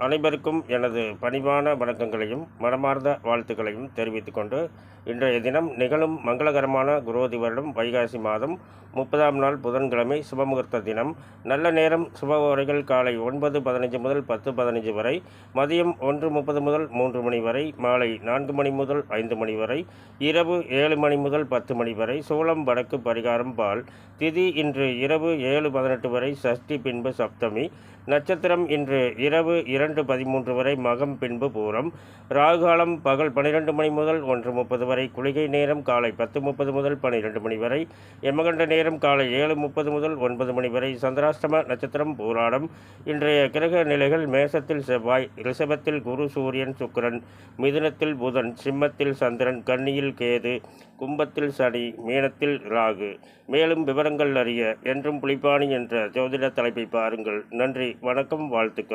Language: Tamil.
அனைவருக்கும் எனது பணிவான வணக்கங்களையும் மனமார்ந்த வாழ்த்துக்களையும் தெரிவித்துக் கொண்டு இன்றைய தினம் நிகழும் மங்களகரமான குரோதி வருடம் வைகாசி மாதம் 30ஆம் நாள் புதன்கிழமை சுபமுகூர்த்த தினம். நல்ல நேரம் சுப காலை 9:15 முதல் 10:15 வரை, மதியம் 1:30 முதல் 3 மணி வரை, மாலை 4 மணி முதல் 5 மணி வரை, இரவு 7 மணி முதல் 10 மணி வரை. சூலம் வடக்கு, பரிகாரம் பால். திதி இன்று இரவு 7:18 வரை, சஷ்டி பின்பு சப்தமி. நட்சத்திரம் இன்று இரவு 2:13 வரை, மகம் பின்பு பூரம். ராகுகாலம் பகல் 12 மணி முதல் 1:30 வரை, குளிகை நேரம் காலை 10:30 முதல் 12 மணி வரை, யமகண்ட நேரம் காலை 7:30 முதல் 9 மணி வரை. சந்திராஷ்டம நட்சத்திரம் பூராடம். இன்றைய கிரக நிலைகள்: மேசத்தில் செவ்வாய், ரிஷபத்தில் குரு, சூரியன், சுக்கிரன், மிதுனத்தில் புதன், சிம்மத்தில் சந்திரன், கன்னியில் கேது, கும்பத்தில் சனி, மீனத்தில் ராகு. மேலும் விவரங்கள் அறிய என்றும் புலிப்பாணி என்ற ஜோதிட தலைப்பை பாருங்கள். நன்றி, வணக்கம், வாழ்த்துக்கள்.